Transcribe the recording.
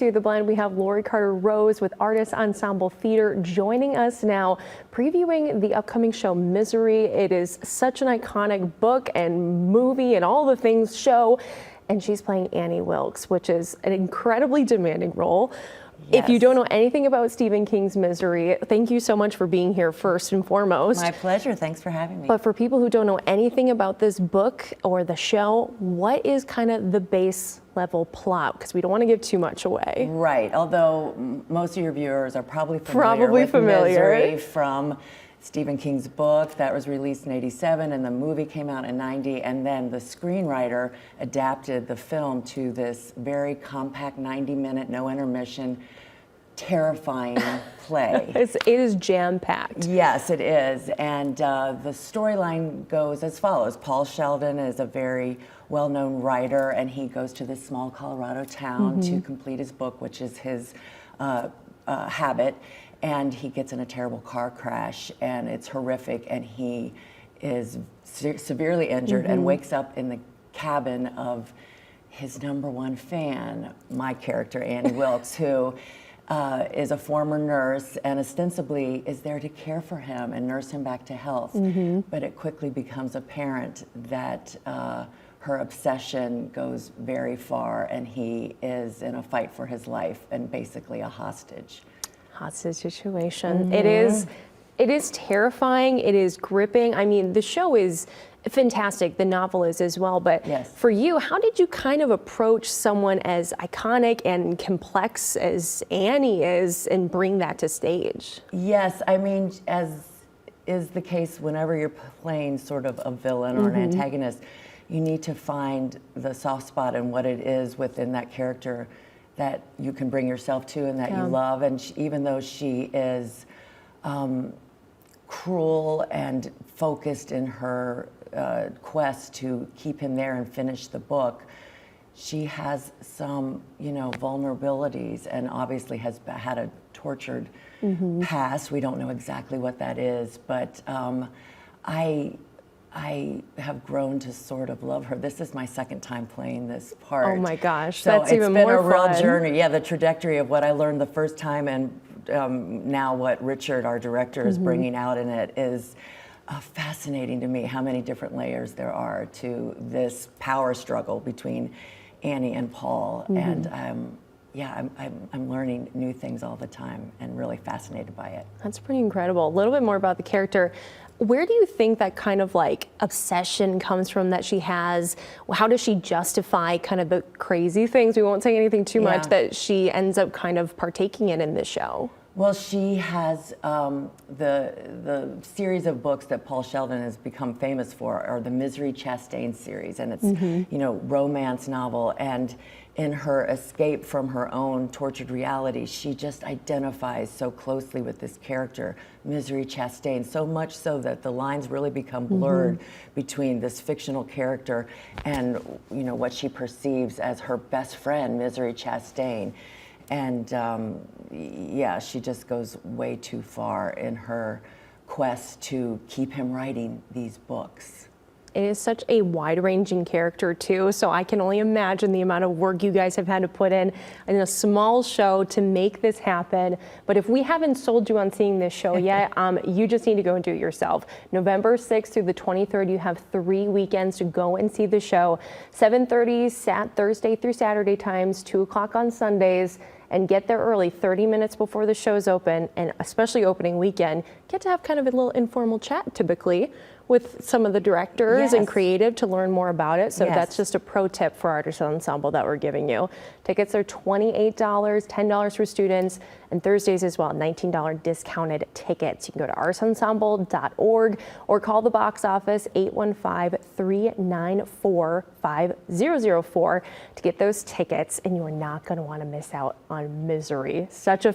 To the Blend, we have Lori Carter Rose with Artist Ensemble Theater joining us now, previewing the upcoming show Misery. It is such an iconic book and movie and all the things show, and she's playing Annie Wilkes, which is an incredibly demanding role. Yes. If you don't know anything about Stephen King's Misery, thank you so much for being here first and foremost. My pleasure. Thanks for having me. But for people who don't know anything about this book or the show, what is kind of the base level plot? Because we don't want to give too much away. Right. Although most of your viewers are probably familiar with Misery from Stephen King's book that was released in '87, and the movie came out in '90, and then the screenwriter adapted the film to this very compact 90-minute, no intermission, terrifying play. It is jam-packed. Yes, it is. And the storyline goes as follows. Paul Sheldon is a very well-known writer, and he goes to this small Colorado town to complete his book, which is his habit. And he gets in a terrible car crash, and it's horrific, and he is severely injured and wakes up in the cabin of his #1 fan, my character, Annie Wilkes, who is a former nurse and ostensibly is there to care for him and nurse him back to health. But it quickly becomes apparent that her obsession goes very far, and he is in a fight for his life and basically a hostage. Hostage situation. It is terrifying. It is gripping. I mean, the show is fantastic. The novel is as well. But yes. For you, how did you kind of approach someone as iconic and complex as Annie is and bring that to stage? Yes, I mean, as is the case whenever you're playing sort of a villain or an antagonist, you need to find the soft spot and what it is within that character that you can bring yourself to and that you love. And even though she is cruel and focused in her quest to keep him there and finish the book, she has some, vulnerabilities, and obviously has had a tortured past. We don't know exactly what that is, but I have grown to sort of love her. This is my second time playing this part. Oh my gosh, so that's even more fun. It's been a real journey. Yeah, the trajectory of what I learned the first time and now what Richard, our director, is bringing out in it is fascinating to me, how many different layers there are to this power struggle between Annie and Paul. And yeah, I'm learning new things all the time and really fascinated by it. That's pretty incredible. A little bit more about the character. Where do you think that kind of like obsession comes from that she has? How does she justify kind of the crazy things, we won't say anything too much, that she ends up kind of partaking in this show? Well, she has the series of books that Paul Sheldon has become famous for are the Misery Chastain series, and it's romance novel. And in her escape from her own tortured reality, she just identifies so closely with this character, Misery Chastain, so much so that the lines really become blurred between this fictional character and what she perceives as her best friend, Misery Chastain. And yeah, she just goes way too far in her quest to keep him writing these books. It is such a wide-ranging character too, so I can only imagine the amount of work you guys have had to put in a small show to make this happen. But if we haven't sold you on seeing this show yet, you just need to go and do it yourself. November 6th through the 23rd, you have 3 weekends to go and see the show. 7:30 Thursday through Saturday times, 2 o'clock on Sundays. And get there early, 30 minutes before the show's open, and especially opening weekend, get to have kind of a little informal chat typically with some of the directors and creative to learn more about it. So that's just a pro tip for Artist Ensemble that we're giving you. Tickets are $28, $10 for students, and Thursdays as well, $19 discounted tickets. You can go to artistensemble.org or call the box office 815-394-5004 to get those tickets, and you are not going to want to miss out on Misery. Such a